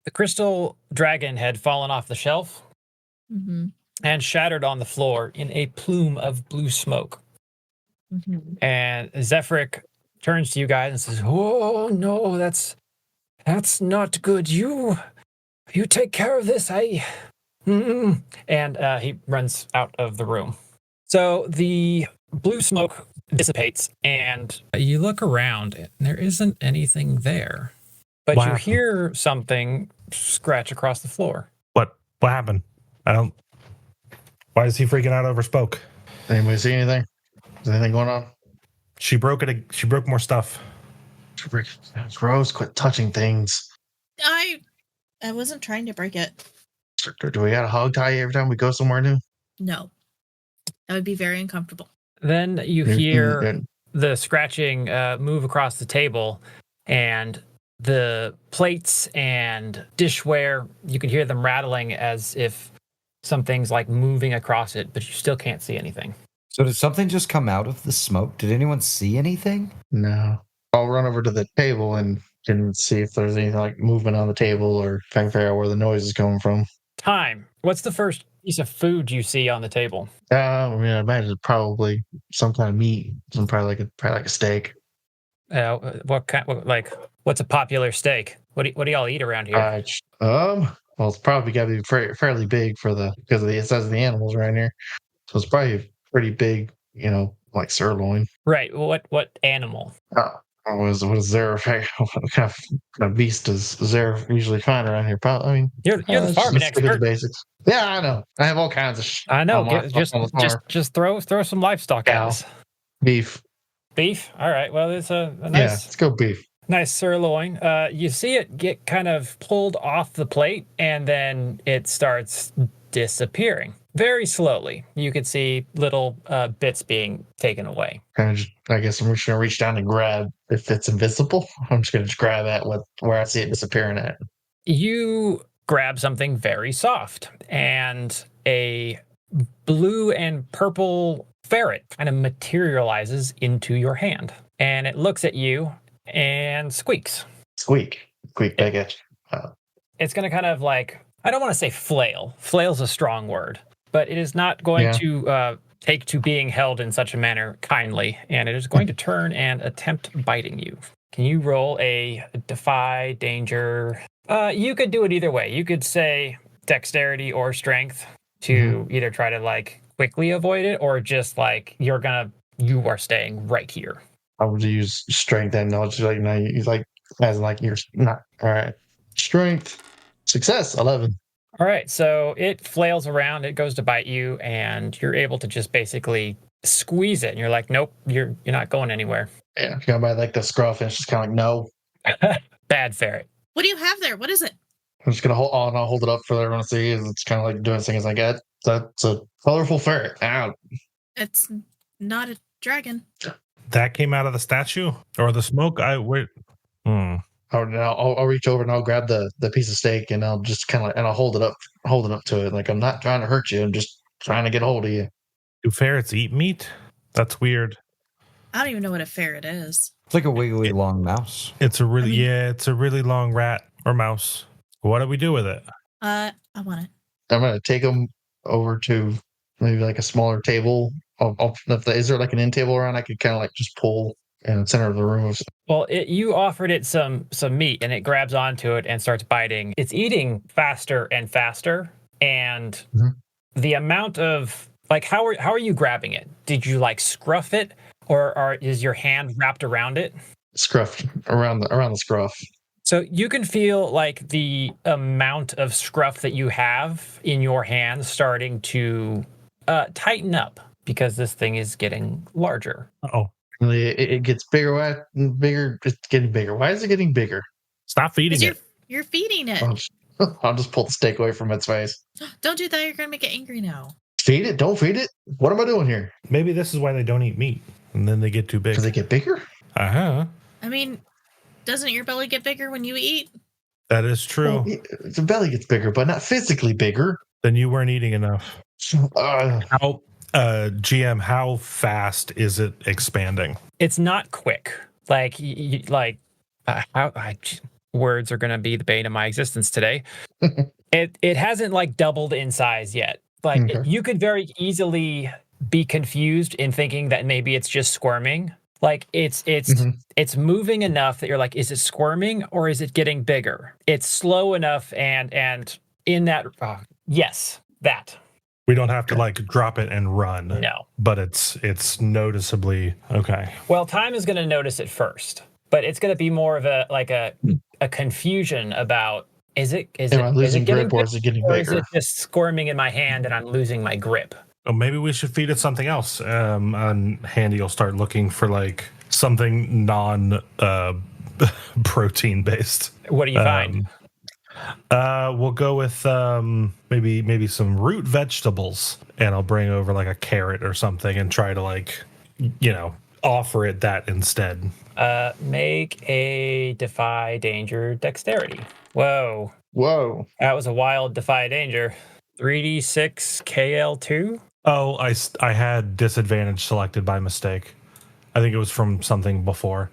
The crystal dragon had fallen off the shelf and shattered on the floor in a plume of blue smoke. And Zephyric turns to you guys and says, "Oh no, that's not good. You take care of this. And he runs out of the room. So the blue smoke dissipates, and you look around, and there isn't anything there. But you hear something scratch across the floor. What happened? Why is he freaking out over smoke? Anybody see anything? Is anything going on? She broke more stuff. It's gross. Quit touching things. I wasn't trying to break it. Do we got to hog tie every time we go somewhere new? No. That would be very uncomfortable. Then you hear the scratching move across the table, and the plates and dishware, you can hear them rattling as if something's like moving across it, but you still can't see anything. So did something just come out of the smoke? Did anyone see anything? No. I'll run over to the table and see if there's anything like movement on the table or if I can figure out where the noise is coming from. Time. What's the first piece of food you see on the table? I imagine it's probably some kind of meat. Probably like a steak. What's a popular steak? What do y'all eat around here? Well, it's probably got to be fairly big because it says the animals right here. So it's probably pretty big, like sirloin. Right. What animal? What is Zara? What kind of beast does Zara usually find around here? Probably. I mean, you're the farming expert. The basics. Yeah, I know. I have all kinds of. I know. Just throw some livestock at us. Beef. Beef. All right. Well, it's a nice. Yeah, let's go beef. Nice sirloin. You see it get kind of pulled off the plate, and then it starts disappearing very slowly. You can see little bits being taken away. I guess I'm just gonna reach down and grab. If it's invisible, I'm just gonna grab at where I see it disappearing at. You grab something very soft, and a blue and purple ferret kind of materializes into your hand, and it looks at you and squeaks. Squeak, I get you. It's going to kind of like, I don't want to say flail. Flail's a strong word, but it is not going to take to being held in such a manner kindly, and it is going to turn and attempt biting you. Can you roll a defy danger? You could do it either way. You could say dexterity or strength to either try to like quickly avoid it, or just like you are staying right here. I would use strength and knowledge. Like now, you're not all right. Strength, success, 11. All right, so it flails around. It goes to bite you, and you're able to just basically squeeze it. And you're like, nope, you're not going anywhere. Yeah, you got by like the scruff, and it's just kind of like no. Bad ferret. What do you have there? What is it? I'm just gonna hold it up for everyone to see. It's kind of like doing things like that. That's a colorful ferret. Ow. It's not a dragon. That came out of the statue or the smoke. I'll reach over and I'll grab the piece of steak and I'll just kind of I'll hold it up to it. Like I'm not trying to hurt you. I'm just trying to get a hold of you. Do ferrets eat meat? That's weird. I don't even know what a ferret is. It's like a wiggly long mouse. It's a really long rat or mouse. What do we do with it? I want it. I'm gonna take them over to maybe like a smaller table. Is there like an end table around? I could kind of like just pull in the center of the room. Well, you offered it some meat, and it grabs onto it and starts biting. It's eating faster and faster, and the amount of like how are you grabbing it? Did you like scruff it, or is your hand wrapped around it? Scruff around the scruff. So you can feel like the amount of scruff that you have in your hand starting to tighten up because this thing is getting larger. Oh, it gets bigger. Bigger. It's getting bigger. Why is it getting bigger? Stop feeding it. You're feeding it. I'll just pull the steak away from its face. Don't do that. You're going to make it angry now. Feed it. Don't feed it. What am I doing here? Maybe this is why they don't eat meat, and then they get too big. Because they get bigger? Uh-huh. I mean, doesn't your belly get bigger when you eat? That is true. Well, the belly gets bigger, but not physically bigger. Then you weren't eating enough. GM, how fast is it expanding? It's not quick. Like, words are going to be the bane of my existence today. It hasn't like doubled in size yet. Like Okay. you could very easily be confused in thinking that maybe it's just squirming. Like it's moving enough that you're like, is it squirming or is it getting bigger? It's slow enough and in that yes, that. We don't have to like drop it and run. No. But it's noticeably okay. Well, time is going to notice it first, but it's going to be more of a confusion about is it losing getting grip or is it getting bigger, or is bigger? it just squirming in my hand and I'm losing my grip? Well, maybe we should feed it something else. And Handy will start looking for like something non protein based. What do you find? We'll go with maybe some root vegetables, and I'll bring over like a carrot or something and try to like, offer it that instead. Make a defy danger dexterity. Whoa. That was a wild defy danger. 3d6 KL2. Oh, I had disadvantage selected by mistake. I think it was from something before.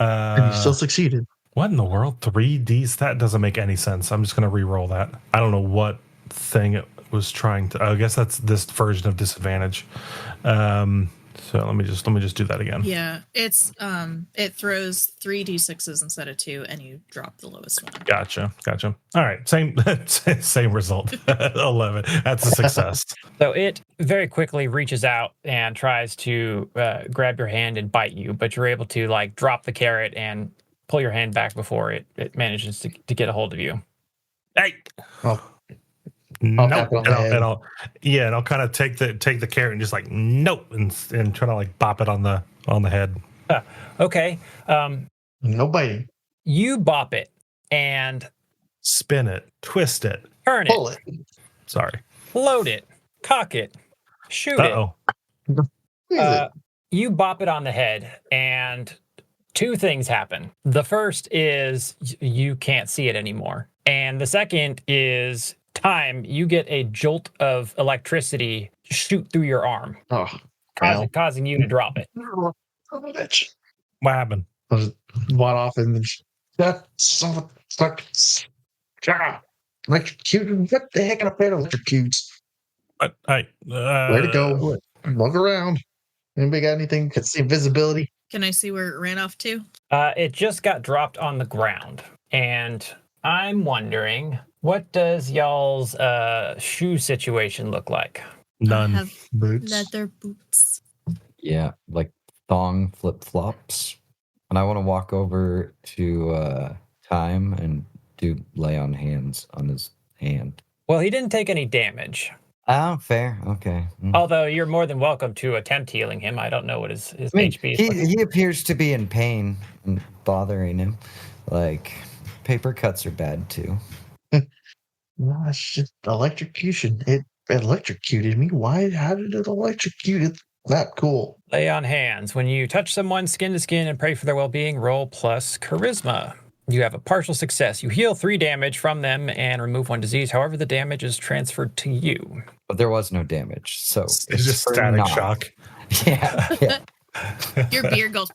And you still succeeded. What in the world? 3Ds? That doesn't make any sense. I'm just going to re-roll that. I don't know what thing it was trying to... I guess that's this version of disadvantage. So let me just do that again. Yeah, it's it throws 3d6s instead of 2, and you drop the lowest one. Gotcha. All right, same result. 11. That's a success. So it very quickly reaches out and tries to grab your hand and bite you, but you're able to like drop the carrot and pull your hand back before it manages to get a hold of you. Hey. Oh. Nope. And I'll kind of take the carrot and just like nope and try to like bop it on the head. Okay. No biting. You bop it and spin it, twist it, turn it, pull it. Sorry. Load it, cock it, shoot it. You bop it on the head and 2 things happen. The first is you can't see it anymore. And the second is you get a jolt of electricity shoot through your arm, causing you to drop it. Bitch. What happened? I was bought off and then that son of a electrocuted. What the heck? I played electrocutes. Where to go? Look around. Anybody got anything? Can see invisibility? Can I see where it ran off to? It just got dropped on the ground, and I'm wondering, what does y'all's shoe situation look like? None. I have Boots. leather boots. Yeah, like thong flip-flops. And I want to walk over to Time and lay on hands on his hand. Well, he didn't take any damage. Oh, fair. Okay. Although you're more than welcome to attempt healing him. I don't know what his HP is. He appears to be in pain and bothering him. Like, paper cuts are bad too. No, it's just electrocution. It electrocuted me. Why? How did it electrocute? It's not cool. Lay on hands. When you touch someone skin to skin and pray for their well-being, roll plus charisma. You have a partial success. You heal 3 damage from them and remove 1 disease. However, the damage is transferred to you. But there was no damage, so It's just static shock. Yeah. Your beard goes.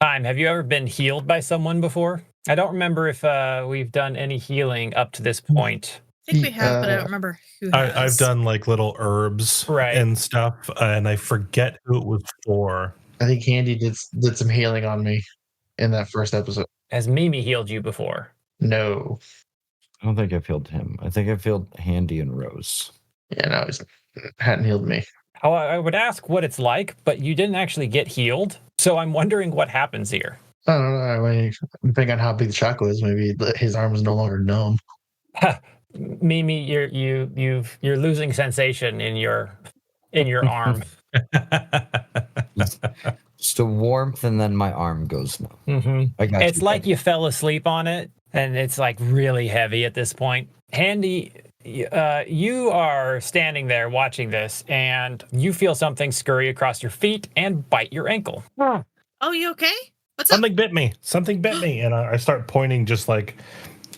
Time. Have you ever been healed by someone before? I don't remember if we've done any healing up to this point. I think we have, but I don't remember who has. I've done like little herbs and stuff, and I forget who it was for. I think Handy did some healing on me in that first episode. Has Mimi healed you before? No. I don't think I've healed him. I think I've healed Handy and Rose. Yeah, no, he hadn't healed me. I would ask what it's like, but you didn't actually get healed. So I'm wondering what happens here. I don't know. I mean, depending on how big the chocolate is, maybe his arm is no longer numb. Mimi, you're losing sensation in your arm. Just a warmth, and then my arm goes numb. Mm-hmm. I got It's like you fell asleep on it, and it's like really heavy at this point. Handy, you are standing there watching this, and you feel something scurry across your feet and bite your ankle. Oh, you okay? What's Something bit me. Something bit me, and I start pointing just like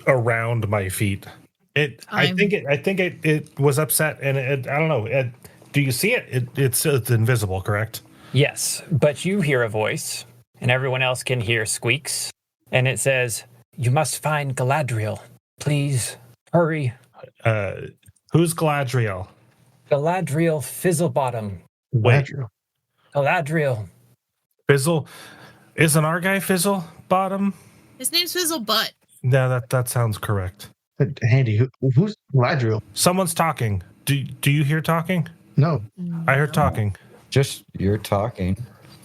around my feet. I think it was upset, and I don't know. Do you see it? It's invisible, correct? Yes, but you hear a voice. and everyone else can hear squeaks. And it says, "You must find Galadriel. Please hurry." Who's Galadriel? Galadriel Fizzlebottom. Wait. Galadriel. Fizzle? Isn't our guy Fizzle Bottom? His name's Fizzlebutt. No, that sounds correct. Handy, who's Galadriel? Someone's talking. Do you hear talking? No. I heard talking. Just you're talking.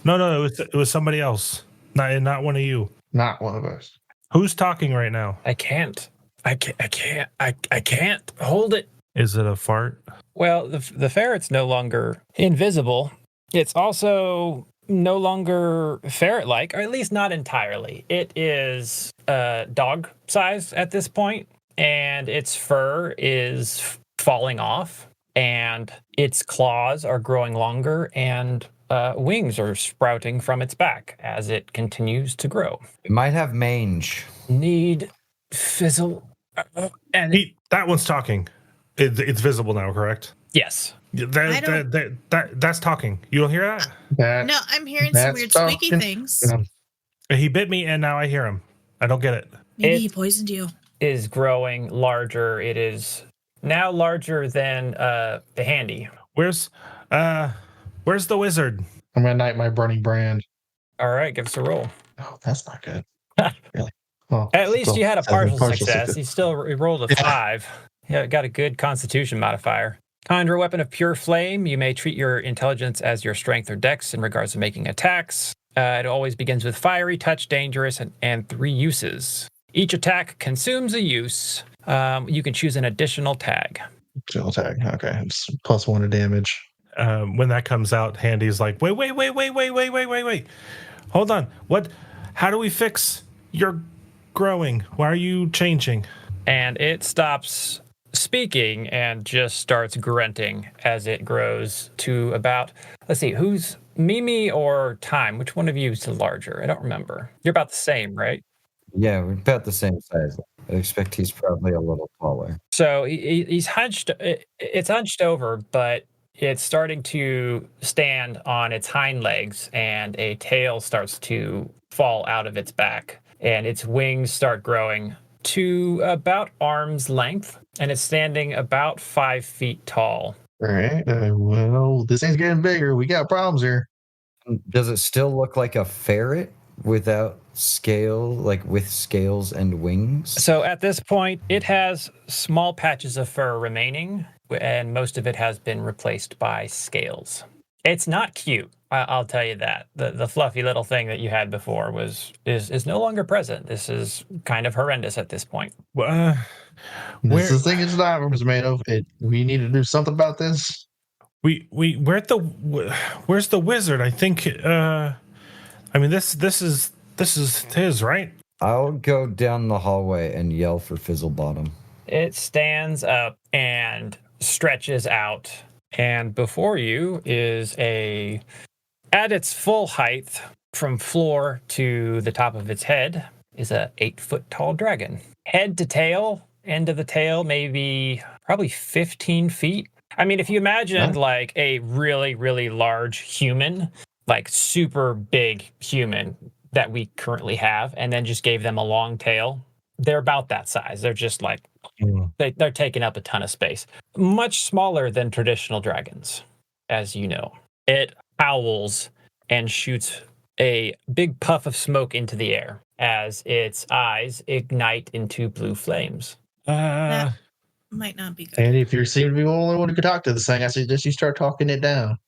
No, it was somebody else. Not one of you. Not one of us. Who's talking right now? I can't hold it. Is it a fart? Well, the ferret's no longer invisible. It's also no longer ferret-like, or at least not entirely. It is dog size at this point, and its fur is falling off, and its claws are growing longer, and wings are sprouting from its back as it continues to grow. It might have mange. Need Fizzle. That one's talking. It's visible now, correct? Yes. That's talking. You don't hear that? No, I'm hearing some weird squeaky things. He bit me, and now I hear him. I don't get it. Maybe he poisoned you. Is growing larger. It is now larger than the handy. Where's the wizard? I'm gonna ignite my burning brand. All right, give us a roll. Oh, that's not good. Really? Well, At least you had a partial success. success. You still rolled a 5. Yeah, got a good Constitution modifier. Conjure a weapon of pure flame. You may treat your intelligence as your strength or dex in regards to making attacks. It always begins with fiery, touch, dangerous, and 3 uses. Each attack consumes a use. You can choose an additional tag. Additional tag. Okay, it's +1 to damage. When that comes out, Handy's like, wait. Hold on. What? How do we fix your growing? Why are you changing? And it stops speaking and just starts grunting as it grows to about, let's see, who's Mimi or Time? Which one of you is the larger? I don't remember. You're about the same, right? Yeah, we're about the same size. I expect he's probably a little taller. So he's hunched. It's hunched over, but it's starting to stand on its hind legs, and a tail starts to fall out of its back, and its wings start growing to about arm's length, and it's standing about 5 feet tall. All right. Well, this thing's getting bigger. We got problems here. Does it still look like a ferret without scale, like with scales and wings? So at this point, it has small patches of fur remaining, and most of it has been replaced by scales. It's not cute, I'll tell you that. The fluffy little thing that you had before is no longer present. This is kind of horrendous at this point. This is the thing its diamonds made of. We need to do something about this. Where's the wizard? I think this is his, right? I'll go down the hallway and yell for Fizzlebottom. It stands up and stretches out, and before you is at its full height from floor to the top of its head is a 8-foot tall dragon. Head to tail, end of the tail, probably 15 feet. I mean, if you imagined like a really, really large human, like super big human that we currently have, and then just gave them a long tail, they're about that size. They're just like, they're taking up a ton of space. Much smaller than traditional dragons, as you know. It howls and shoots a big puff of smoke into the air as its eyes ignite into blue flames. That might not be good. And if you seem to be the only one who could talk to this thing, I suggest you start talking it down.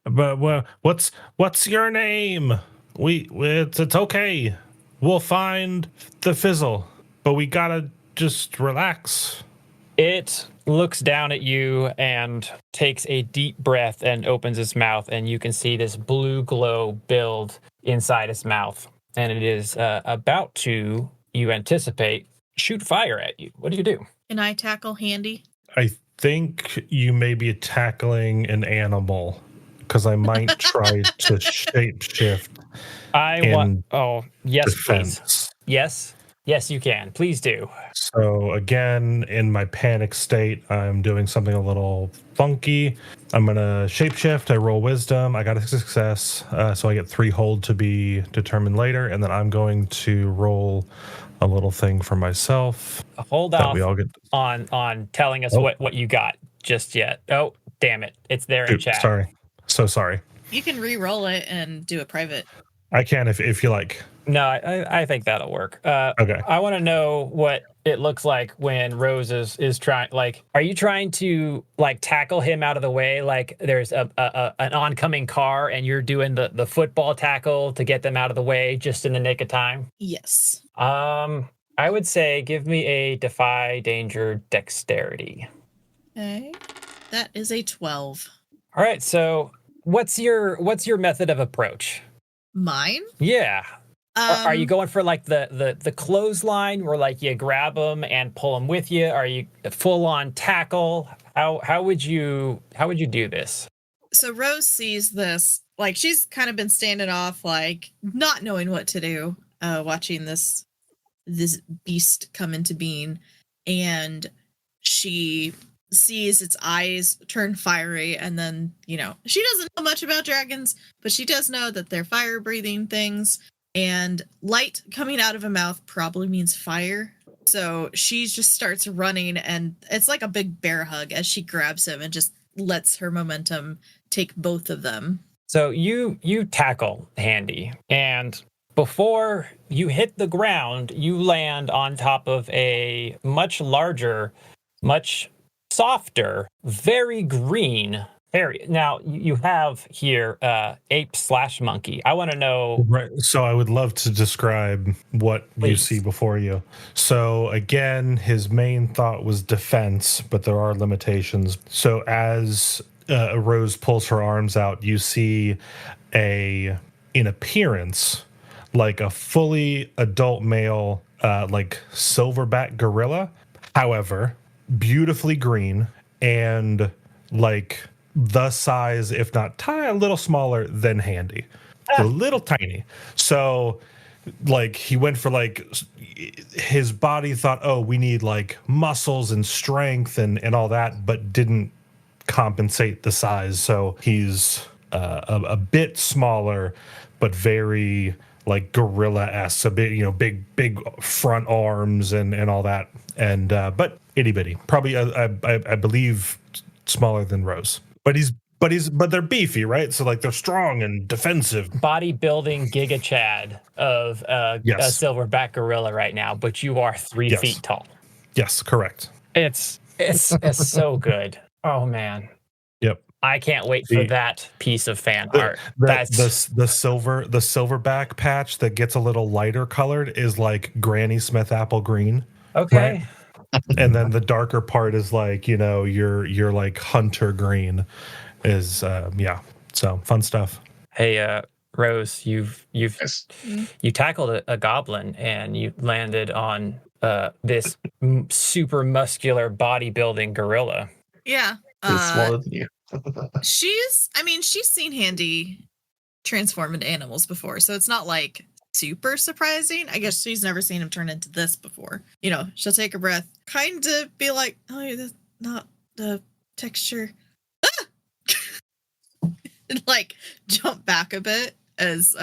But what's your name? It's okay. We'll find the fizzle, but we gotta just relax. It looks down at you and takes a deep breath and opens its mouth, and you can see this blue glow build inside its mouth. And it is about to, you anticipate, shoot fire at you. What do you do? Can I tackle Handy? I think you may be tackling an animal, because I might try to shapeshift. Yes, defense. please. Yes. Yes, you can. Please do. So again, in my panic state, I'm doing something a little funky. I'm gonna shapeshift. I roll wisdom. I got a success, so I get 3 hold to be determined later, and then I'm going to roll a little thing for myself. Hold that off we all get. on telling us Oh. what you got just yet. Oh, damn it! It's there in chat. Sorry, so sorry. You can re-roll it and do a private. I can if you like. No, I think that'll work. Okay. I want to know what it looks like when Rose is trying. Like, are you trying to like tackle him out of the way? Like, there's an oncoming car, and you're doing the football tackle to get them out of the way just in the nick of time. Yes. I would say give me a defy danger dexterity. Okay. That is a 12. All right. So, what's your method of approach? Mine? Yeah. Are you going for like the clothesline where like you grab them and pull them with you? Are you full on tackle? How would you do this? So Rose sees this, like she's kind of been standing off, like not knowing what to do, watching this beast come into being, and she sees its eyes turn fiery, and then she doesn't know much about dragons, but she does know that they're fire breathing things. And light coming out of a mouth probably means fire. So she just starts running, and it's like a big bear hug as she grabs him and just lets her momentum take both of them. So you tackle Handy, and before you hit the ground, you land on top of a much larger, much softer, very green area. Now you have here ape/monkey. I want to know. Right. So I would love to describe what Please. you see before you. So again, his main thought was defense, but there are limitations. So as Rose pulls her arms out, you see in appearance, like a fully adult male, like silverback gorilla. However, beautifully green and like the size, if not a little smaller than Handy. A little tiny. So like he went for like his body thought, oh, we need like muscles and strength and all that, but didn't compensate the size. So he's a bit smaller, but very like gorilla-esque, a bit, big front arms and all that. And but itty bitty, probably I believe smaller than Rose. But they're beefy, right? So like they're strong and defensive. Bodybuilding Giga Chad of a silverback gorilla right now, but you are 3 feet tall. Yes, correct. It's so good. Oh man. Yep. I can't wait for that piece of fan art. The silverback patch that gets a little lighter colored is like Granny Smith apple green. Okay. Right? And then the darker part is like, your like hunter green is so fun stuff. Hey Rose, you tackled a goblin and you landed on this super muscular bodybuilding gorilla. Yeah. It's smaller than you. She's seen Handy transform into animals before, so it's not like super surprising. I guess she's never seen him turn into this before. She'll take a breath, kind of be like, oh, that's not the texture. And like jump back a bit as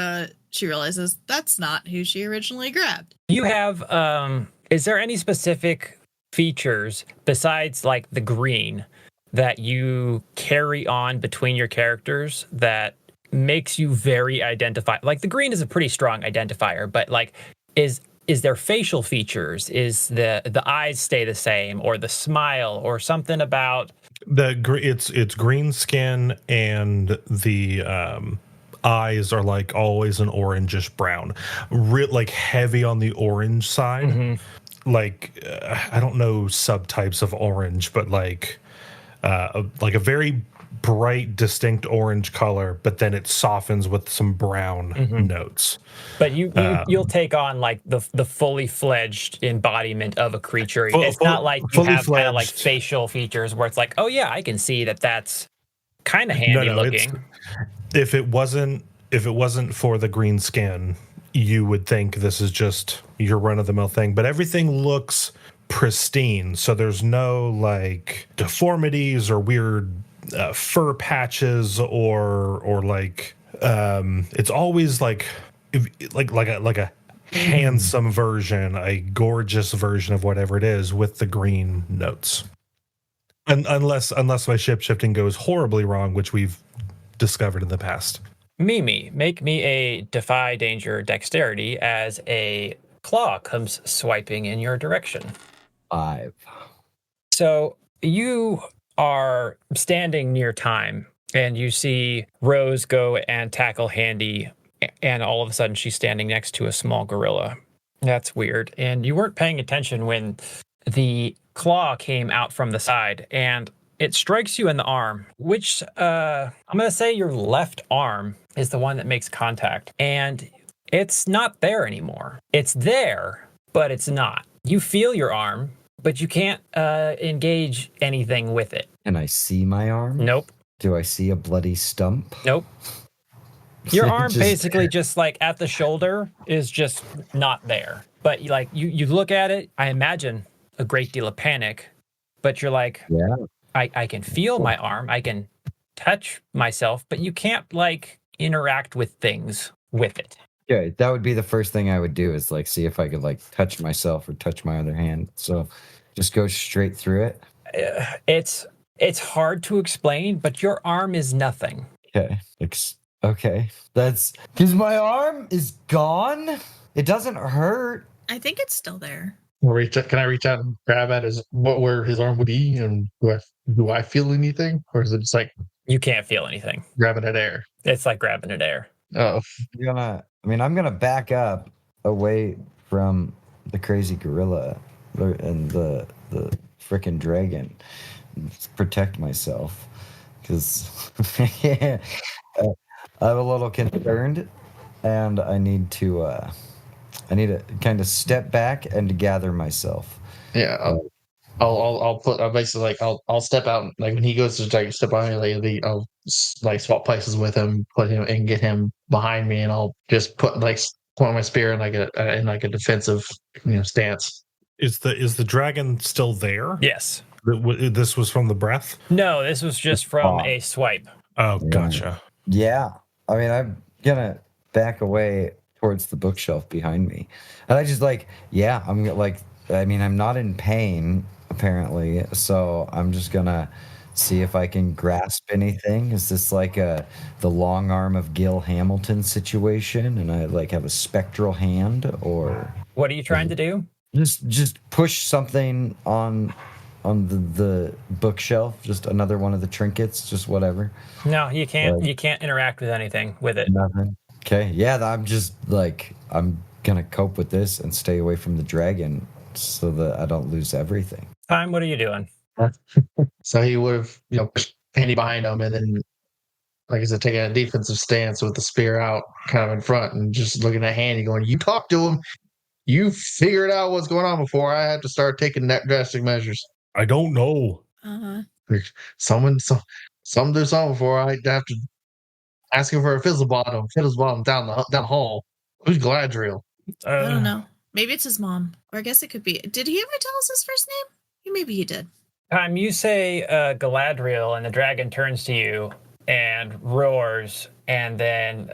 she realizes that's not who she originally grabbed. You have, is there any specific features besides like the green that you carry on between your characters that makes you very identified? Like the green is a pretty strong identifier, but like is there facial features? Is the eyes stay the same, or the smile, or something about it's green skin, and the eyes are like always an orangish brown, like heavy on the orange side. Mm-hmm. Like I don't know subtypes of orange, but like a very bright, distinct orange color, but then it softens with some brown notes. But you'll take on like the fully fledged embodiment of a creature. It's not like you have kind of like facial features where it's like, oh yeah, I can see that's kind of handy looking. If it wasn't for the green skin, you would think this is just your run-of-the-mill thing, but everything looks pristine. So there's no like deformities or weird fur patches or like it's always like a handsome version, a gorgeous version of whatever it is with the green notes. Unless my ship shifting goes horribly wrong, which we've discovered in the past. Mimi, make me a defy danger dexterity as a claw comes swiping in your direction. 5. So you are standing near Time, and you see Rose go and tackle Handy, and all of a sudden she's standing next to a small gorilla. That's weird. And you weren't paying attention when the claw came out from the side, and it strikes you in the arm, which I'm going to say your left arm is the one that makes contact. And it's not there anymore. It's there, but it's not. You feel your arm, but you can't engage anything with it. Can I see my arm? Nope. Do I see a bloody stump? Nope. Your arm Just- basically just like at the shoulder is just not there. But you look at it, I imagine a great deal of panic, but you're like, Yeah. I can feel my arm, I can touch myself, but you can't like interact with things with it. Yeah, that would be the first thing I would do is like see if I could like touch myself or touch my other hand. So just go straight through it. It's hard to explain, but your arm is nothing. Okay. Okay. That's because my arm is gone. It doesn't hurt. I think it's still there. Can I reach out and grab at where his arm would be, and do I feel anything, or is it just like You can't feel anything. grabbing at air? It's like grabbing at air. Oh, I'm gonna back up away from the crazy gorilla and the frickin' dragon and protect myself because I'm a little concerned and I need to kind of step back and to gather myself. yeah. I'll basically like I'll step out, like when he goes to like step on me, I'll like swap places with him, put him and get him behind me, and I'll just point my spear in like a defensive stance. Is the dragon still there? Yes. This was from the breath? No, this was just from a swipe. Oh, gotcha. Yeah. I mean, I'm gonna back away towards the bookshelf behind me. And I just I'm not in pain, apparently. So I'm just gonna see if I can grasp anything. Is this like the long arm of Gil Hamilton situation? And I like have a spectral hand, or What are you trying to do? just push something on the bookshelf, just another one of the trinkets, just whatever. No, you can't. You can't interact with anything with it. Nothing. Okay, yeah, I'm just like I'm gonna cope with this and stay away from the dragon so that I don't lose everything. Time, what are you doing? So he would have Handy behind him, and then like I said, taking a defensive stance with the spear out, kind of in front, and just looking at Handy, going, "You talk to him. You figured out what's going on before I have to start taking drastic measures." I don't know. Someone do something before I have to ask him for a fizzle bottom down the hall. Who's Gladriel? I don't know. Maybe it's his mom. Or I guess it could be. Did he ever tell us his first name? Maybe he did. Time, you say Galadriel, and the dragon turns to you and roars, and then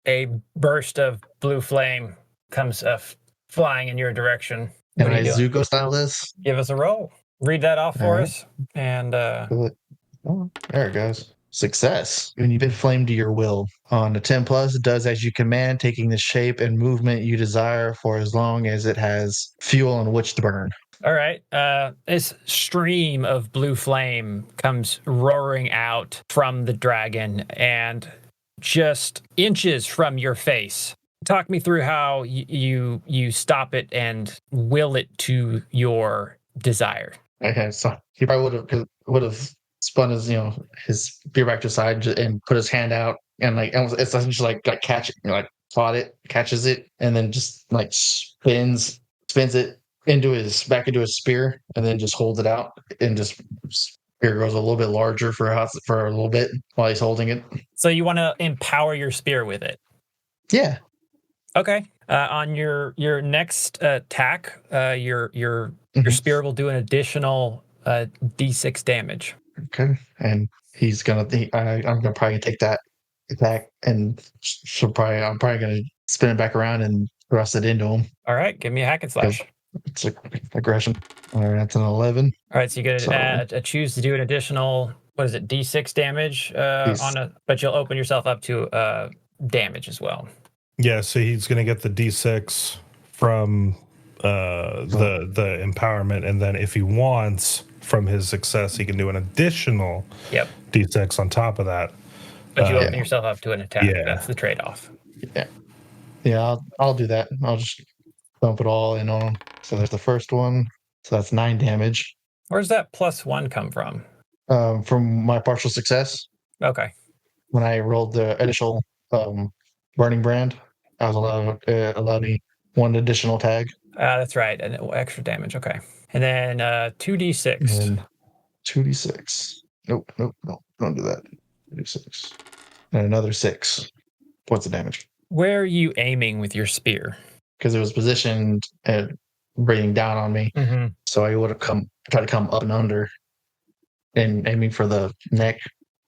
a burst of blue flame comes flying in your direction. Can What are I you doing? Zuko style this? Give us a roll. Read that off for us. And Oh, there it goes. Success. When you've been flamed to your will. On a 10 plus, it does as you command, taking the shape and movement you desire for as long as it has fuel on which to burn. all right, this stream of blue flame comes roaring out from the dragon and just inches from your face. Talk me through how you stop it and will it to your desire. Okay, so he probably would have spun his spear back to the side and put his hand out and it's essentially like catch it, caught it, catches it, and then just like spins it back into his spear, and then just holds it out, and just spear grows a little bit larger for a little bit while he's holding it. So you want to empower your spear with it. Yeah. Okay. On your next attack, your spear will do an additional d6 damage. Okay, and I'm gonna probably take that attack, and I'm probably gonna spin it back around and thrust it into him. All right, give me a hack and slash. It's aggression. All right, that's an 11. All right, so you get to choose to do an additional, what is it, d6 damage but you'll open yourself up to damage as well. Yeah, so he's going to get the D6 from the empowerment, and then if he wants from his success, he can do an additional D6 on top of that. But you open yourself up to an attack. Yeah. That's the trade-off. Yeah, I'll do that. I'll just dump it all in on him. So there's the first one. So that's 9 damage. Where's that +1 come from? From my partial success. Okay. When I rolled the initial burning brand, I was allowed me 1 additional tag. That's right, and extra damage. Okay, and then 2d6. And 2d6. Nope, don't do that. 2d6 and another 6 points of damage. Where are you aiming with your spear? Because it was positioned and breathing down on me, so I would have tried to come up and under, and aiming for the neck.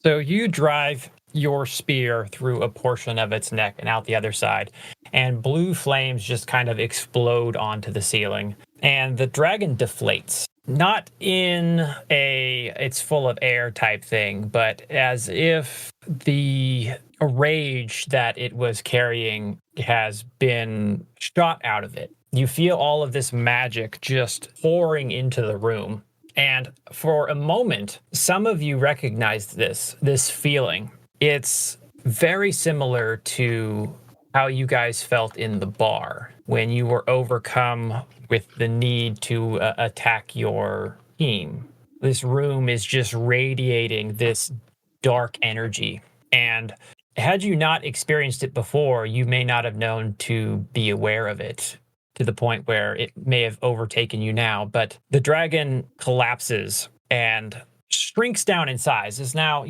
So you drive your spear through a portion of its neck and out the other side, and blue flames just kind of explode onto the ceiling, and the dragon deflates. Not in it's full of air type thing, but as if the rage that it was carrying has been shot out of it. You feel all of this magic just pouring into the room. And for a moment, some of you recognized this feeling. It's very similar to how you guys felt in the bar when you were overcome with the need to attack your team. This room is just radiating this dark energy. And had you not experienced it before, you may not have known to be aware of it, to the point where it may have overtaken you now. But the dragon collapses and shrinks down in size. Is now,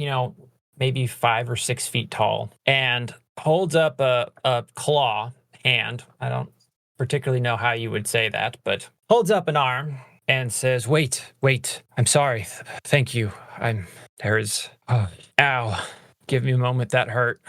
maybe 5 or 6 feet tall, and holds up a claw hand. I don't particularly know how you would say that, but holds up an arm and says, wait, I'm sorry. Thank you. Ow. Give me a moment. That hurt.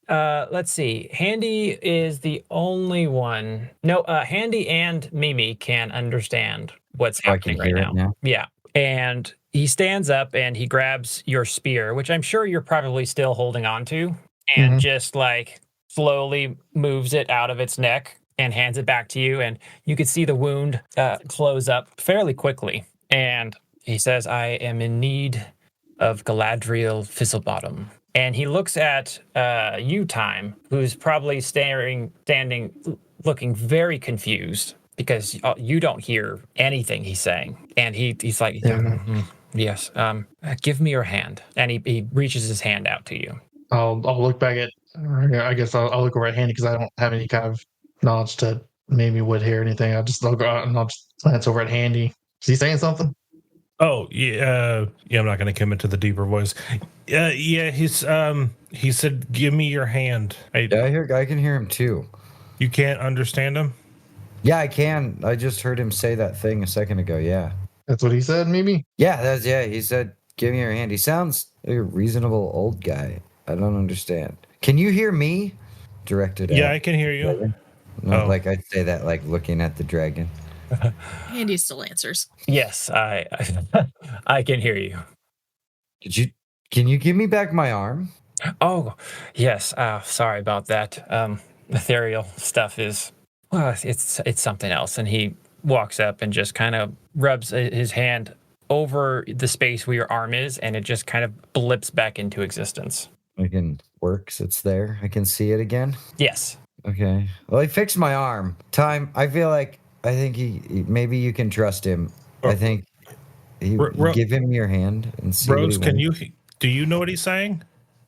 Let's see. Handy is the only one. No, Handy and Mimi can understand what's happening right now. Yeah. And he stands up and he grabs your spear, which I'm sure you're probably still holding on to, and just slowly moves it out of its neck and hands it back to you. And you can see the wound close up fairly quickly. And he says, I am in need of Galadriel Fizzlebottom. And he looks at you, Time, who's probably standing, looking very confused because you don't hear anything he's saying. And he's like, yes, give me your hand. And he reaches his hand out to you. I'll look back at, I guess I'll look over at Handy because I don't have any kind of knowledge to maybe would hear anything. I'll go out and I'll just glance over at Handy. Is he saying something? Oh, yeah, I'm not going to commit to the deeper voice. He said, give me your hand. I can hear him too. You can't understand him? Yeah, I can. I just heard him say that thing a second ago, yeah. That's what he said, maybe? Yeah, he said, give me your hand. He sounds like a reasonable old guy. I don't understand. Can you hear me? Directed I can hear you. No, like I'd say that, like looking at the dragon. Handy still answers. Yes, I can hear you. Can you give me back my arm? Oh, yes. Sorry about that. Ethereal stuff is, it's something else. And he walks up and just kind of rubs his hand over the space where your arm is, and it just kind of blips back into existence. Works. It's there. I can see it again. Yes. Okay. Well, he fixed my arm. Time. I think he maybe you can trust him. I think give him your hand and see. Rose, do you know what he's saying?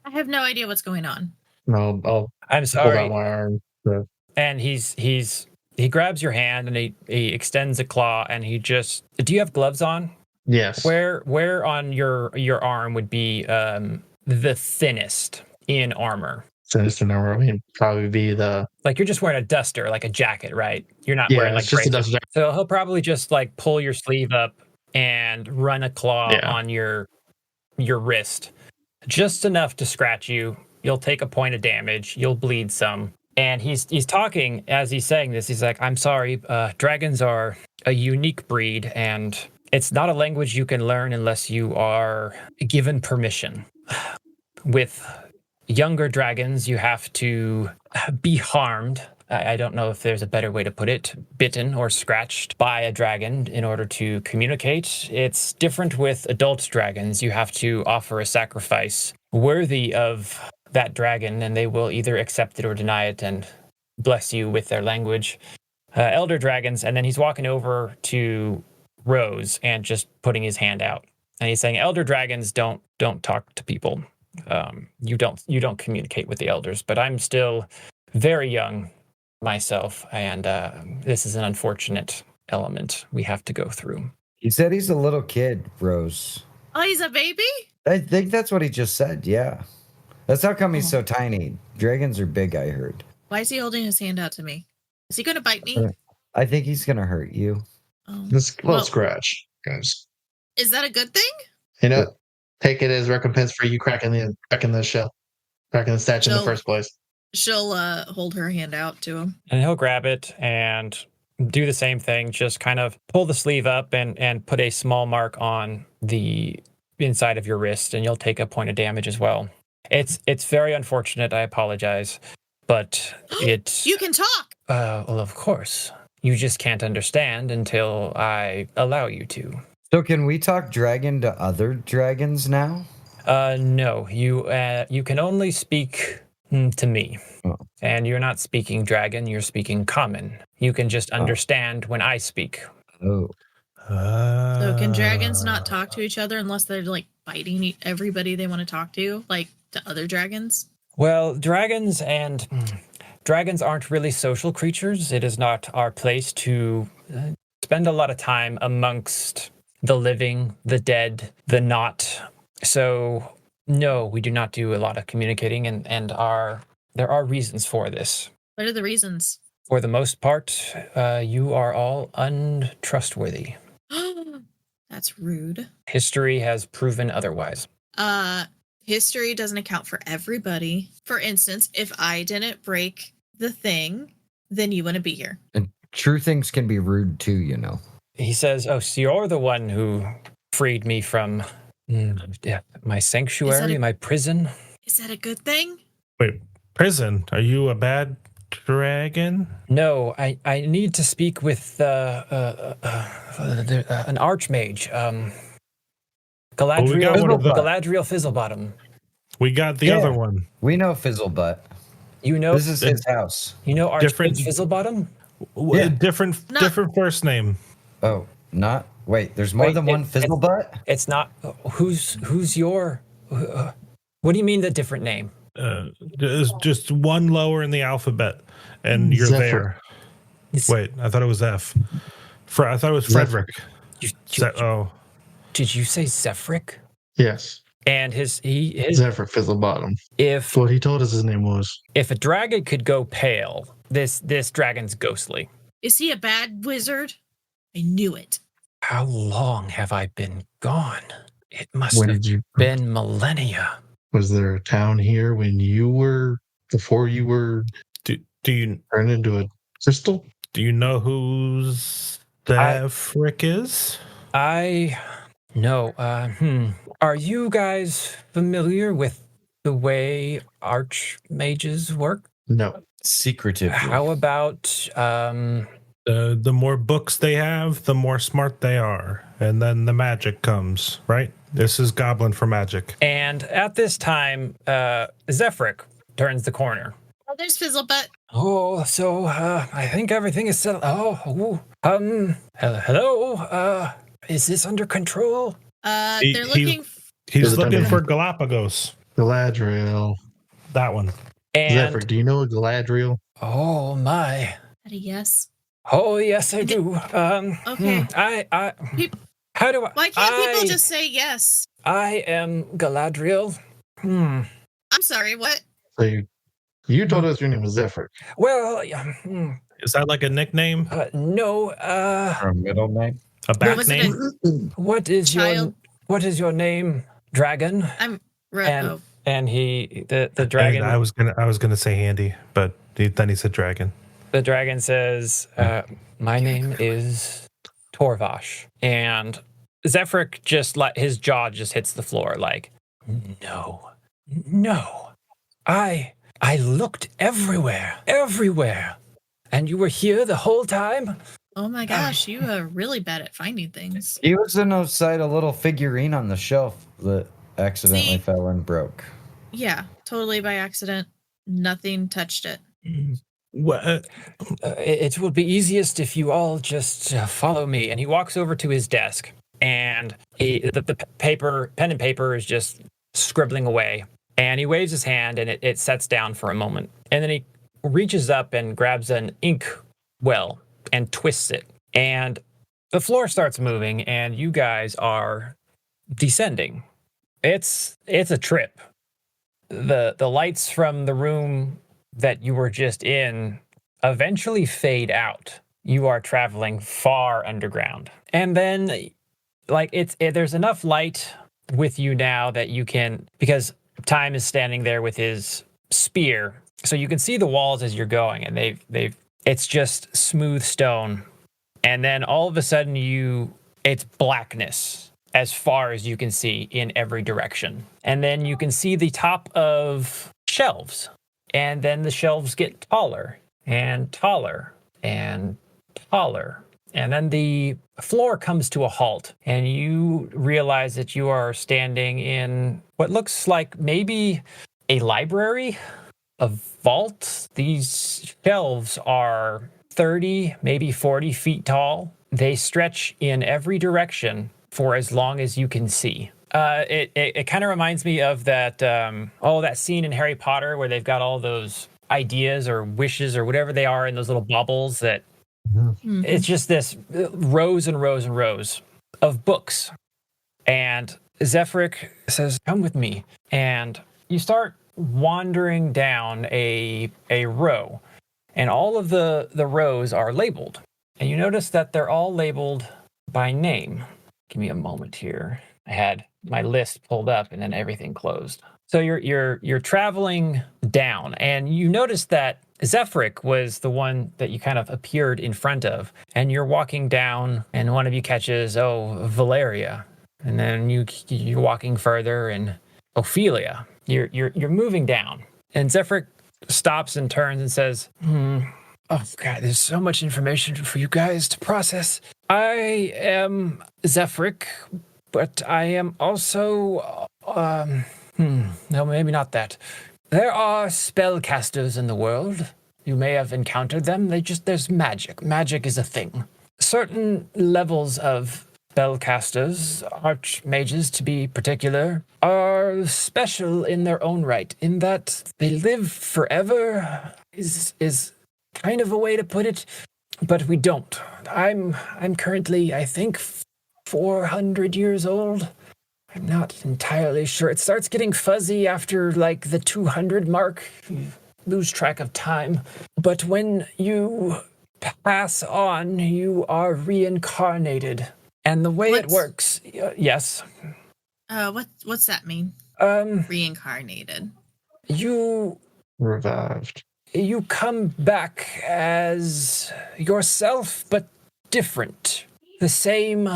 I have no idea what's going on. No, I'm sorry. Hold out my arm. And he grabs your hand and he extends a claw and he just. Do you have gloves on? Yes. Where on your arm would be the thinnest in armor? sinister number. I mean, probably be the Like you're just wearing a duster, like a jacket, right? You're not yeah, wearing like it's just a braces. dust jacket. So he'll probably just like pull your sleeve up and run a claw Yeah. on your wrist, just enough to scratch you. You'll take a point of damage. You'll bleed some. And he's talking as he's saying this. He's like, "I'm sorry, dragons are a unique breed, and it's not a language you can learn unless you are given permission. With younger dragons, you have to be harmed. I don't know if there's a better way to put it, bitten or scratched by a dragon in order to communicate. It's different with adult dragons. You have to offer a sacrifice worthy of that dragon, and they will either accept it or deny it and bless you with their language. Elder dragons," and then he's walking over to Rose and just putting his hand out. And he's saying, "Elder dragons don't talk to people. You don't communicate with the elders, but I'm still very young myself, and this is an unfortunate element we have to go through." He said he's a little kid, Rose. Oh, he's a baby? I think that's what he just said. Yeah. That's how come he's so tiny. Dragons are big, I heard. Why is he holding his hand out to me? Is he going to bite me? I think he's going to hurt you. This little scratch, guys. Is that a good thing? You know, take it as recompense for you cracking the shell, cracking the statue in the first place. She'll hold her hand out to him. And he'll grab it and do the same thing, just kind of pull the sleeve up and put a small mark on the inside of your wrist, and you'll take a point of damage as well. It's very unfortunate. I apologize, but You can talk. Well, of course. You just can't understand until I allow you to. So can we talk dragon to other dragons now? No. You can only speak to me. Oh. And you're not speaking dragon, you're speaking common. You can just understand when I speak. Oh. So can dragons not talk to each other unless they're like biting everybody they want to talk to, like to other dragons? Well, dragons aren't really social creatures. It is not our place to spend a lot of time amongst the living, the dead, the not. So, no, we do not do a lot of communicating, and there are reasons for this. What are the reasons? For the most part, you are all untrustworthy. That's rude. History has proven otherwise. History doesn't account for everybody. For instance, if I didn't break the thing, then you wouldn't be here. And true things can be rude too, you know. He says, "Oh, so you're the one who freed me from my sanctuary, my prison." Is that a good thing? Wait, prison? Are you a bad dragon? No, I need to speak with an archmage. Galadriel Fizzlebottom. We got the other one. We know Fizzlebutt. You know, this is his house. You know Archmage Fizzlebottom? Yeah. Different first name. Oh, not? Wait, there's more than one Fizzlebutt? It's not. Who's your... what do you mean the different name? There's just one lower in the alphabet, and you're Zephyr. there. Wait, I thought it was F. I thought it was Frederick. Did you say Zephyric? Yes. And his Zephyr Fizzlebottom. If what he told us his name was. If a dragon could go pale, this dragon's ghostly. Is he a bad wizard? I knew it. How long have I been gone? It must have been millennia. Was there a town here before you were do you turned into a crystal? Do you know who Zephyric is? No. Are you guys familiar with the way archmages work? No. Secretively. How about the more books they have, the more smart they are, and then the magic comes, right? This is Goblin for magic. And at this time, Zephyric turns the corner. Oh, there's Fizzlebutt. Oh, so I think everything is settled. Hello. Is this under control? They're looking. He's looking for Galapagos. Galadriel. That one. And Zephyr, do you know a Galadriel? Oh my. Is that a yes? Oh yes, I do. Okay. How do I? Why can't people just say yes? I am Galadriel. I'm sorry. What? So you You told us your name was Zephyr. Well, Is that like a nickname? no. Or a middle name? A back was it name? What is Child? what is your name, Dragon? I'm And he the dragon. I was gonna say Handy, but then he said Dragon. The dragon says, "My name is Torvash," and Zephyr just his jaw just hits the floor. Like, no, I looked everywhere, and you were here the whole time. Oh my gosh, you are really bad at finding things. He was inside a little figurine on the shelf that accidentally fell and broke. Yeah, totally by accident. Nothing touched it. What? It will be easiest if you all just follow me. And he walks over to his desk, and the pen and paper is just scribbling away. And he waves his hand, and it sets down for a moment. And then he reaches up and grabs an ink well and twists it. And the floor starts moving, and you guys are descending. It's a trip. The lights from the room that you were just in eventually fade out. You are traveling far underground. And then there's enough light with you now that you can, because Time is standing there with his spear, so you can see the walls as you're going, and it's just smooth stone. And then all of a sudden it's blackness as far as you can see in every direction. And then you can see the top of shelves. And then the shelves get taller and taller and taller. And then the floor comes to a halt, and you realize that you are standing in what looks like maybe a library, a vault. These shelves are 30, maybe 40 feet tall. They stretch in every direction for as long as you can see. It kind of reminds me of that scene in Harry Potter where they've got all those ideas or wishes or whatever they are in those little bubbles that it's just this rows and rows and rows of books. And Zephyr says, "Come with me." And you start wandering down a row, and all of the rows are labeled. And you notice that they're all labeled by name. Give me a moment here. I had my list pulled up and then everything closed. So you're traveling down, and you notice that Zephyr was the one that you kind of appeared in front of, and you're walking down, and one of you catches, Valeria, and then you're walking further, and Ophelia. You're moving down, and Zephyr stops and turns and says, "Oh God, there's so much information for you guys to process. I am Zephyr, but I am also no, maybe not that. There are spellcasters in the world. You may have encountered them. There's magic. Magic is a thing. Certain levels of spellcasters, archmages to be particular, are special in their own right, in that they live forever is kind of a way to put it, but we don't. I'm currently, I think, 400 years old. I'm not entirely sure. It starts getting fuzzy after like the 200 mark. You lose track of time. But when you pass on, you are reincarnated. And the way it works, yes. What's that mean? Reincarnated. You revived. You come back as yourself, but different. The same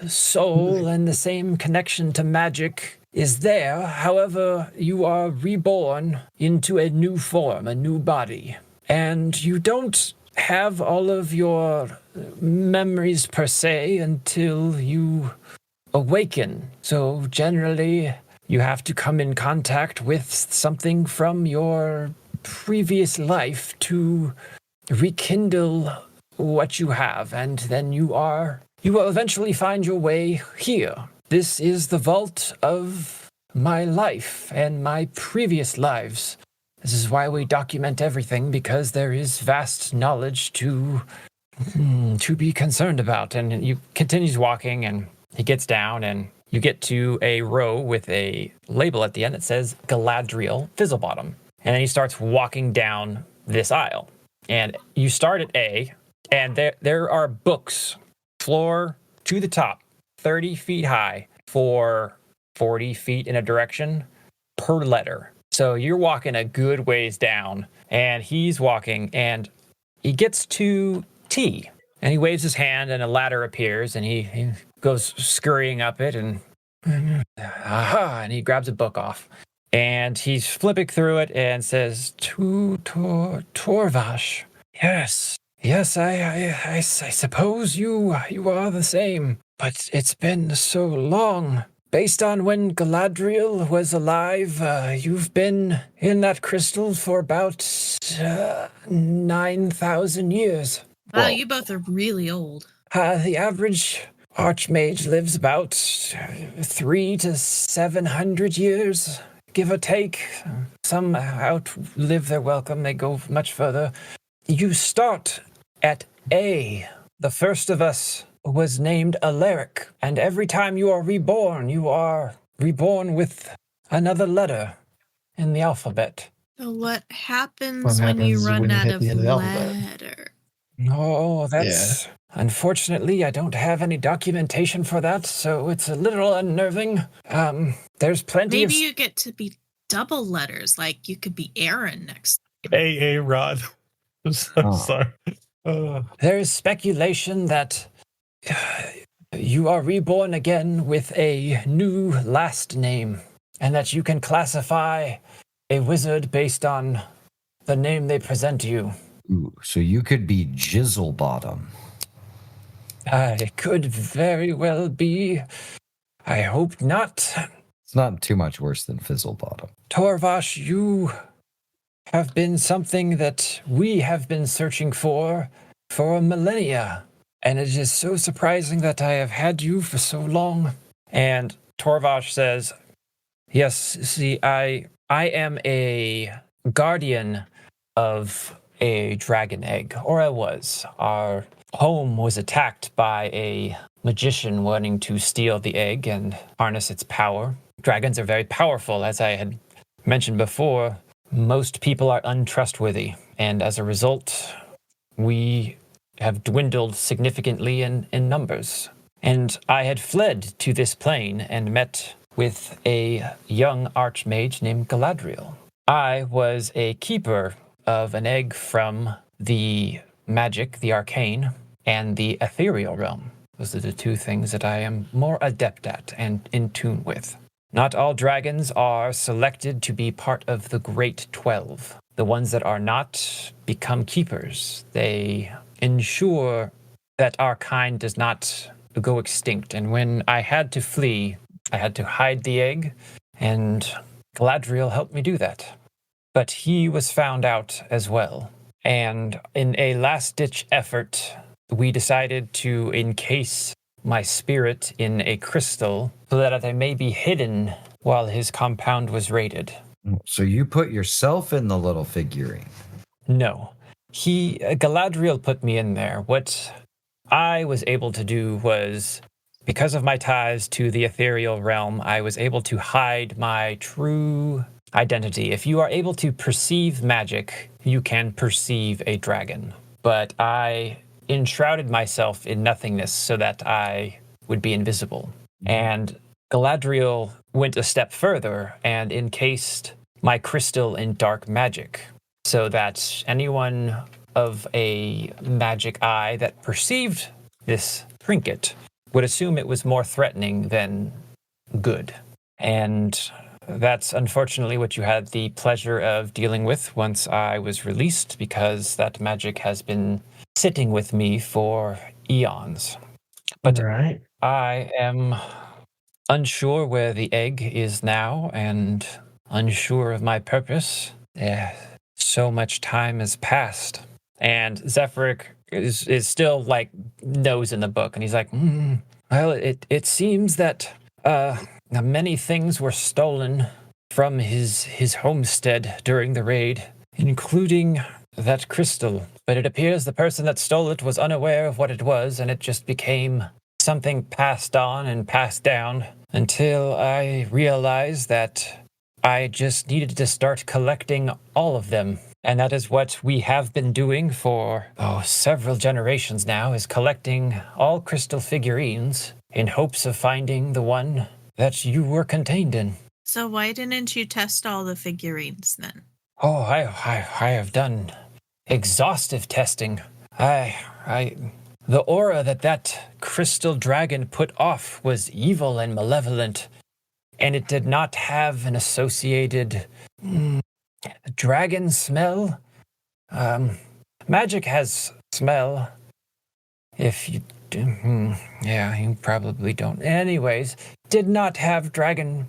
soul and the same connection to magic is there. However, you are reborn into a new form, a new body. And you don't have all of your memories per se until you awaken. So generally, you have to come in contact with something from your previous life to rekindle what you have, and then you will eventually find your way here. This is the vault of my life and my previous lives. This is why we document everything, because there is vast knowledge to be concerned about. And he continues walking, and he gets down, and you get to a row with a label at the end that says Galadriel Fizzlebottom. And then he starts walking down this aisle. And you start at A, and there are books, floor to the top, 30 feet high for 40 feet in a direction per letter. So you're walking a good ways down, and he's walking, and he gets to T. And he waves his hand, and a ladder appears, and he goes scurrying up it, and aha, and he grabs a book off. And he's flipping through it and says, Torvash. Yes, I suppose you are the same. But it's been so long. Based on when Galadriel was alive, you've been in that crystal for about 9,000 years. Wow, you both are really old. The average Archmage lives about 300 to 700 years. Give or take. Some outlive their welcome. They go much further. You start at A. The first of us was named Alaric, and every time you are reborn with another letter in the alphabet. So what happens when you run out of letter? Oh, that's... Yeah. Unfortunately, I don't have any documentation for that, so it's a little unnerving. There's plenty Maybe you get to be double letters, like you could be Aaron next. A Rod. I'm so sorry. There is speculation that you are reborn again with a new last name, and that you can classify a wizard based on the name they present you. Ooh, so you could be Jizzlebottom. It could very well be. I hope not. It's not too much worse than Fizzlebottom. Torvash, you have been something that we have been searching for millennia. And it is so surprising that I have had you for so long. And Torvash says, yes, see, I am a guardian of a dragon egg, or I was. Our home was attacked by a magician wanting to steal the egg and harness its power. Dragons are very powerful, as I had mentioned before. Most people are untrustworthy, and as a result, we have dwindled significantly in numbers. And I had fled to this plane and met with a young archmage named Galadriel. I was a keeper of an egg from the magic, the arcane, and the ethereal realm. Those are the two things that I am more adept at and in tune with. Not all dragons are selected to be part of the Great 12. The ones that are not become keepers. They ensure that our kind does not go extinct. And when I had to flee, I had to hide the egg, and Galadriel helped me do that. But he was found out as well. And in a last-ditch effort, we decided to encase my spirit in a crystal so that I may be hidden while his compound was raided. So you put yourself in the little figurine? No. Galadriel put me in there. What I was able to do was, because of my ties to the ethereal realm, I was able to hide my true identity. If you are able to perceive magic, you can perceive a dragon. But I enshrouded myself in nothingness so that I would be invisible. And Galadriel went a step further and encased my crystal in dark magic, so that anyone of a magic eye that perceived this trinket would assume it was more threatening than good. And that's unfortunately what you had the pleasure of dealing with once I was released, because that magic has been sitting with me for eons. But right. I am unsure where the egg is now and unsure of my purpose. So much time has passed. And Zephyric is still like nose in the book, and he's like, well, it seems that many things were stolen from his homestead during the raid, including that crystal. But it appears the person that stole it was unaware of what it was, and it just became something passed on and passed down until I realized that I just needed to start collecting all of them. And that is what we have been doing for, several generations now, is collecting all crystal figurines in hopes of finding the one that you were contained in. So why didn't you test all the figurines then? Oh, I have done exhaustive testing. The aura that crystal dragon put off was evil and malevolent, and it did not have an associated dragon smell. Magic has smell. If you do, you probably don't. Anyways, did not have dragon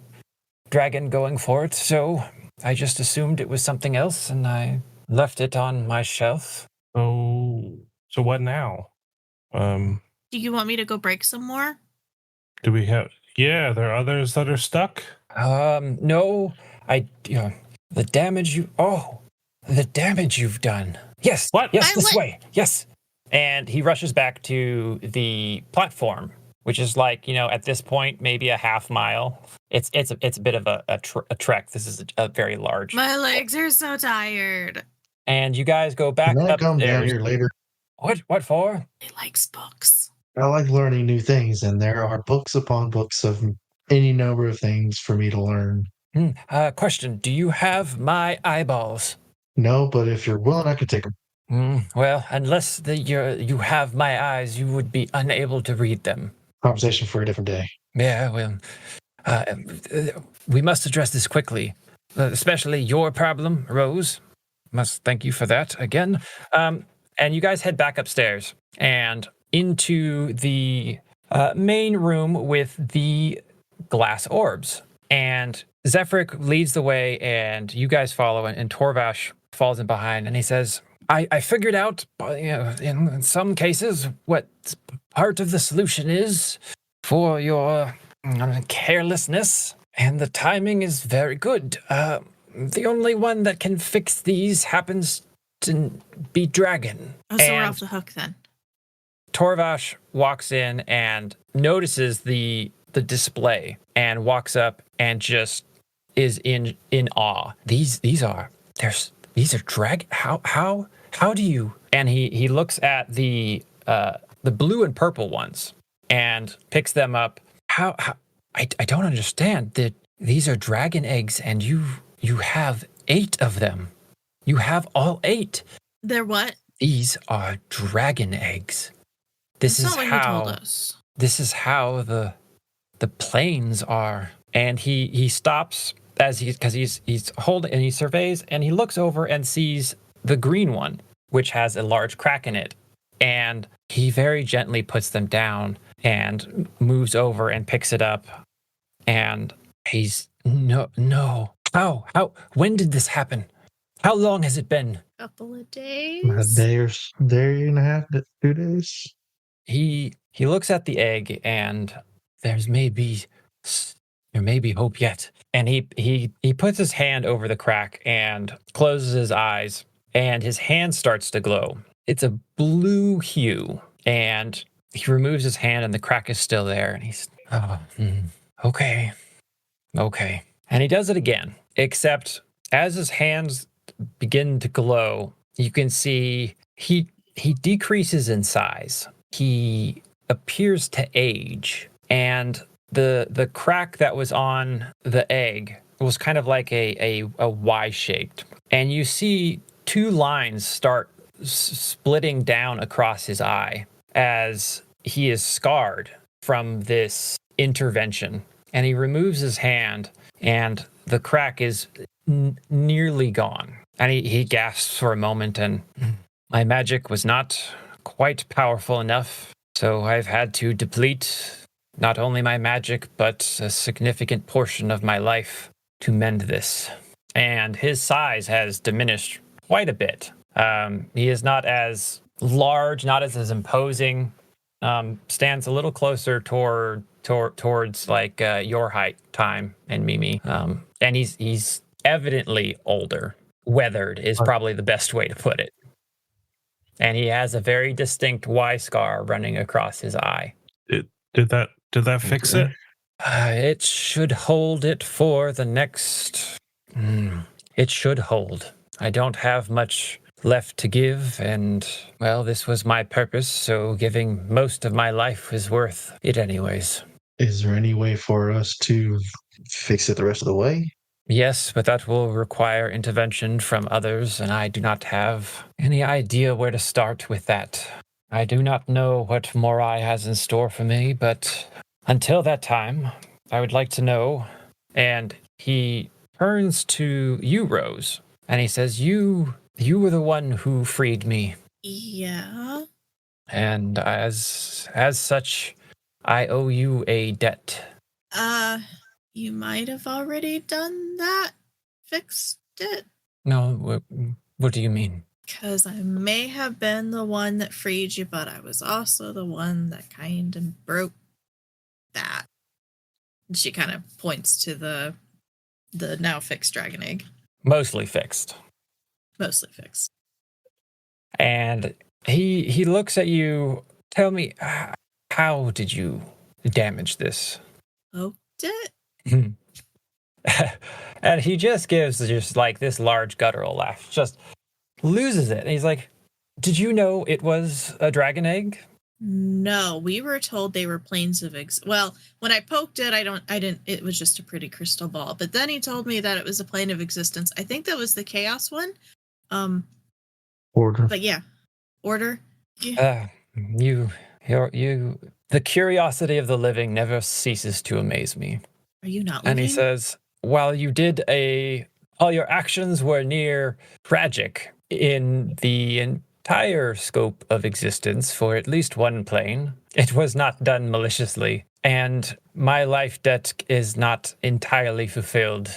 going for it, so I just assumed it was something else, and I left it on my shelf. Oh, so what now? Do you want me to go break some more? Do we have? Yeah, there are others that are stuck. No, the damage you've done. Yes. What? Yes, this way. Yes. And he rushes back to the platform, which is like, at this point, maybe a half mile. It's a bit of a trek. This is a very large. My legs are so tired. And you guys go back Can I come down upstairs. here later? What for? He likes books. I like learning new things, and there are books upon books of any number of things for me to learn. Question: do you have my eyeballs? No, but if you're willing, I could take them. Well, unless you have my eyes, you would be unable to read them. Conversation for a different day. Yeah, well, we must address this quickly, especially your problem, Rose. Must thank you for that again. And you guys head back upstairs and into the main room with the glass orbs. And Zephyric leads the way, and you guys follow, and Torvash falls in behind, and he says, I figured out, in some cases, what part of the solution is for your carelessness, and the timing is very good. The only one that can fix these happens to be Dragon. Oh, so we're off the hook then. Torvash walks in and notices the display and walks up and just is in awe. These are dragon. How do you? And he looks at the blue and purple ones and picks them up. How I don't understand that these are dragon eggs, and you have 8 of them. You have all 8. They're what? These are dragon eggs. This That's is not what how. you told us. This is how the planes are. And he stops because he's holding, and he surveys, and he looks over and sees the green one, which has a large crack in it. And he very gently puts them down and moves over and picks it up. And he's no. How? When did this happen? How long has it been? Couple of days. A day and a half, 2 days. He looks at the egg, and there may be hope yet. And he puts his hand over the crack and closes his eyes, and his hand starts to glow. It's a blue hue, and he removes his hand, and the crack is still there. And he's okay. And he does it again, except as his hands begin to glow, you can see he decreases in size. He appears to age, and the crack that was on the egg was kind of like a Y-shaped. And you see 2 lines start splitting down across his eye as he is scarred from this intervention. And he removes his hand, and the crack is nearly gone. And he gasps for a moment, and my magic was not quite powerful enough, so I've had to deplete not only my magic, but a significant portion of my life to mend this. And his size has diminished quite a bit. He is not as large, not as imposing, stands a little closer towards like your height, Time, and Mimi. And he's evidently older. Weathered is probably the best way to put it. And he has a very distinct Y scar running across his eye. Did that fix it? It should hold it for the next It should hold. I don't have much left to give, and, well, this was my purpose, so giving most of my life is worth it anyways. Is there any way for us to fix it the rest of the way? Yes, but that will require intervention from others, and I do not have any idea where to start with that. I do not know what Morai has in store for me, but until that time, I would like to know. And he turns to you, Rose, and he says, You were the one who freed me. Yeah. And as such, I owe you a debt. You might have already done that. Fixed it. No, what do you mean? Because I may have been the one that freed you, but I was also the one that kind of broke that. And she kind of points to the now fixed dragon egg. Mostly fixed. Mostly fixed. And he looks at you. Tell me, how did you damage this? Poked it? And he just gives like this large guttural laugh. Just loses it. And he's like, did you know it was a dragon egg? No, we were told they were planes of well, when I poked it, I didn't, it was just a pretty crystal ball. But then he told me that it was a plane of existence. I think that was the chaos one. Order. But yeah. Order. Yeah. The curiosity of the living never ceases to amaze me. Are you not living? And he says, while you did all your actions were near tragic in the entire scope of existence for at least one plane, it was not done maliciously, and my life debt is not entirely fulfilled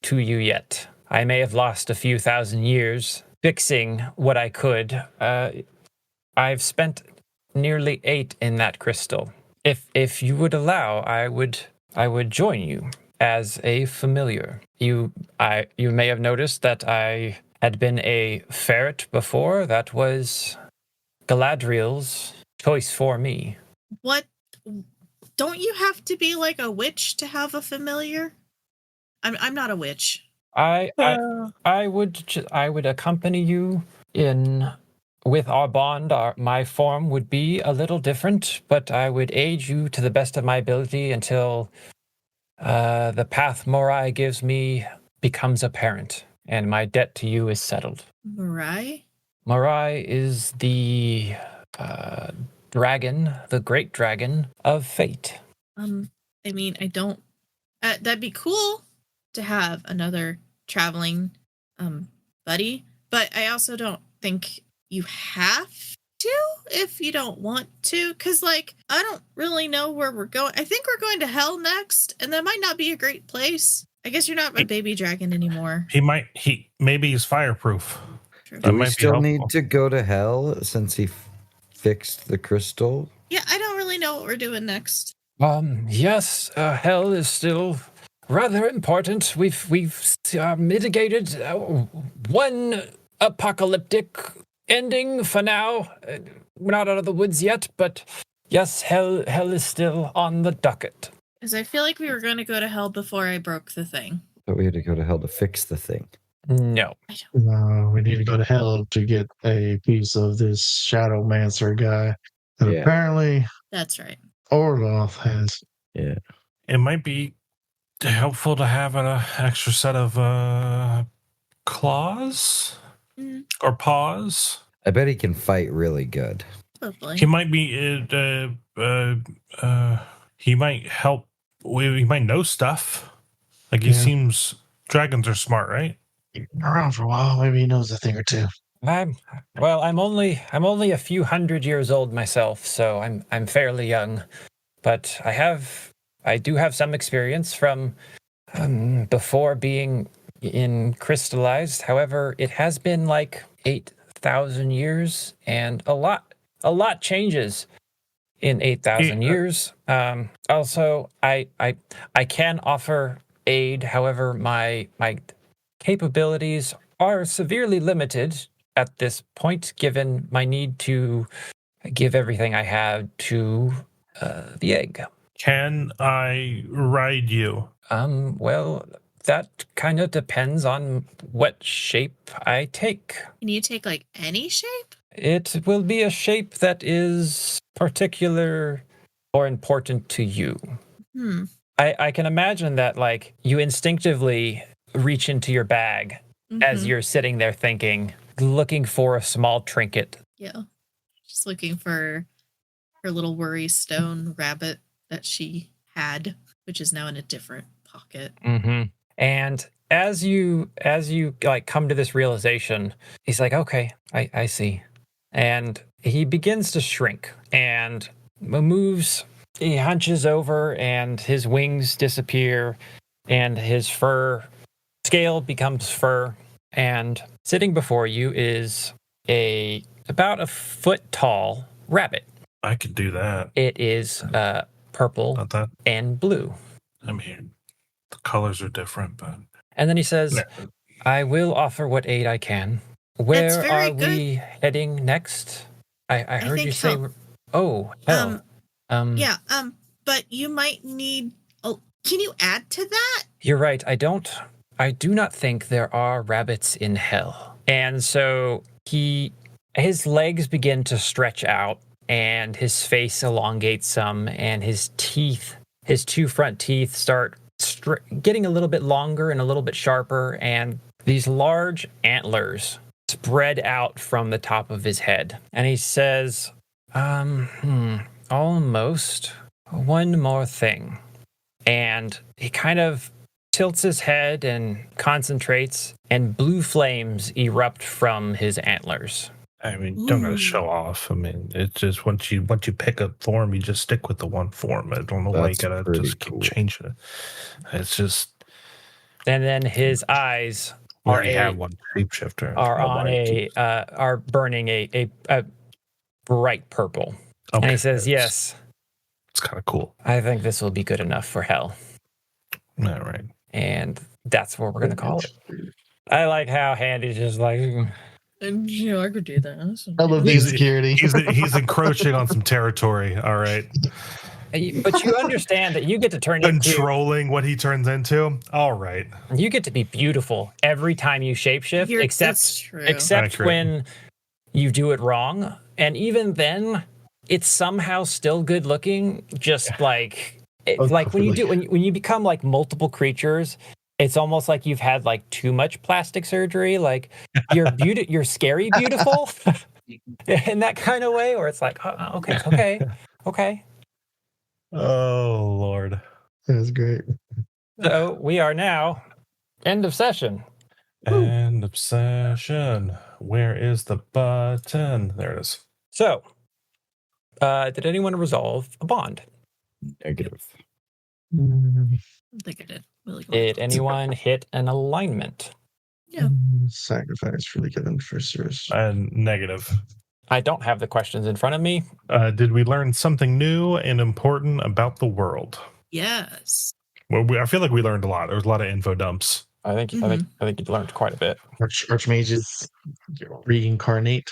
to you yet. I may have lost a few thousand years fixing what I could. I've spent nearly 8 in that crystal. If you would allow, I would join you as a familiar. You may have noticed that I had been a ferret before. That was Galadriel's choice for me. What? Don't you have to be like a witch to have a familiar? I'm not a witch. I would accompany you in with our bond. My form would be a little different, but I would aid you to the best of my ability until the path Morai gives me becomes apparent, and my debt to you is settled. Morai? Morai is the dragon, the great dragon of fate. I mean, I don't. That'd be cool to have another traveling buddy, but I also don't think you have to if you don't want to, because like I don't really know where we're going. I think we're going to hell next, and that might not be a great place. I guess you're not my baby dragon anymore. Maybe he's fireproof. True. Do we still need to go to hell since he fixed the crystal? Yeah, I don't really know what we're doing next. Yes, hell is still rather important. We've mitigated one apocalyptic ending for now. We're not out of the woods yet, but yes, hell is still on the docket. Because I feel like we were going to go to hell before I broke the thing. But we had to go to hell to fix the thing. No. No, we need to go to hell to get a piece of this Shadowmancer guy that apparently That's right. Orloff has. Yeah. It might be helpful to have an extra set of claws or paws. I bet he can fight really good. Probably. He might be. He might help. He might know stuff. Like he seems. Dragons are smart, right? He's been around for a while. Maybe he knows a thing or two. I'm only a few hundred years old myself, so I'm fairly young, but I do have some experience from before being crystallized. However, it has been like 8,000 years, and a lot changes in 8,000 years. Also, I can offer aid. However, my capabilities are severely limited at this point, given my need to give everything I have to the egg. Can I ride you? Well, that kind of depends on what shape I take. Can you take like any shape? It will be a shape that is particular or important to you. I can imagine that, like, you instinctively reach into your bag as you're sitting there thinking, looking for a small trinket. Yeah. Just looking for her little worry stone rabbit that she had, which is now in a different pocket. And as you like come to this realization, he's like, okay, I see. And he begins to shrink and moves. He hunches over and his wings disappear and his fur scale becomes fur. And sitting before you is about a foot tall rabbit. I could do that. It is purple Not that. and blue. I mean, the colors are different, but. And then he says, I will offer what aid I can. Where are we heading next? I heard you say, hell. Yeah, but you might need, can you add to that? You're right. I do not think there are rabbits in hell. And so his legs begin to stretch out and his face elongates some and his two front teeth start getting a little bit longer and a little bit sharper, and these large antlers spread out from the top of his head. And he says, almost one more thing. And he kind of tilts his head and concentrates, and blue flames erupt from his antlers. I mean, don't gotta show off. I mean, it's just once you pick a form, you just stick with the one form. I don't know why you gotta just keep changing it. It's just. And then his eyes have one shapeshifter. Are burning a bright purple. Okay. And he says, yes. It's kind of cool. I think this will be good enough for hell. All right. And that's what we're going to call it. I like how Handy's just like... I could do that. I love the insecurity. He's encroaching on some territory, all right? But you understand that you get to turn controlling what he turns into. All right, you get to be beautiful every time you shapeshift, except when you do it wrong, and even then, it's somehow still good looking. Just like when you become like multiple creatures, it's almost like you've had like too much plastic surgery. Like you're scary beautiful in that kind of way, where it's like, okay. Oh, Lord. That was great. So we are now end of session. End of session. Where is the button? There it is. So, did anyone resolve a bond? Negative. I think I did. Did anyone hit an alignment? Yeah. Sacrifice for the given for service. Negative. I don't have the questions in front of me. Did we learn something new and important about the world? Yes. Well, I feel like we learned a lot. There was a lot of info dumps. I think you learned quite a bit. Archmages reincarnate.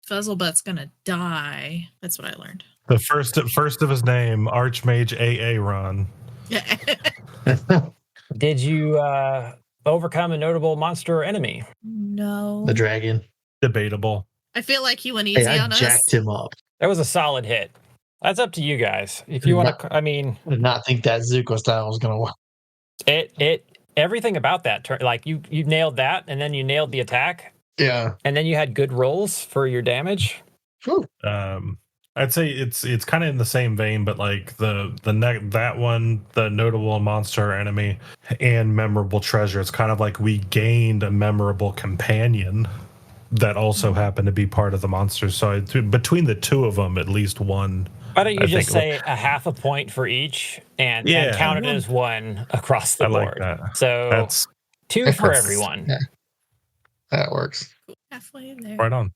Fuzzlebutt's gonna die. That's what I learned. The first of his name, Archmage Aaron. Did you overcome a notable monster or enemy? No. The dragon. Debatable. I feel like you went easy on us. I jacked him up. That was a solid hit. That's up to you guys. If you want to, I did not think that Zuko style was going to work. Everything about that, like you nailed that, and then you nailed the attack. Yeah. And then you had good rolls for your damage. Whew. I'd say it's kind of in the same vein, but like that one, the notable monster or enemy and memorable treasure. It's kind of like we gained a memorable companion that also happened to be part of the monster. So between the two of them, at least one. Why don't you just say a half a point for each and count it as one across the board? Like that. So that's 2 for everyone. Yeah. That works. Halfway there. Right on.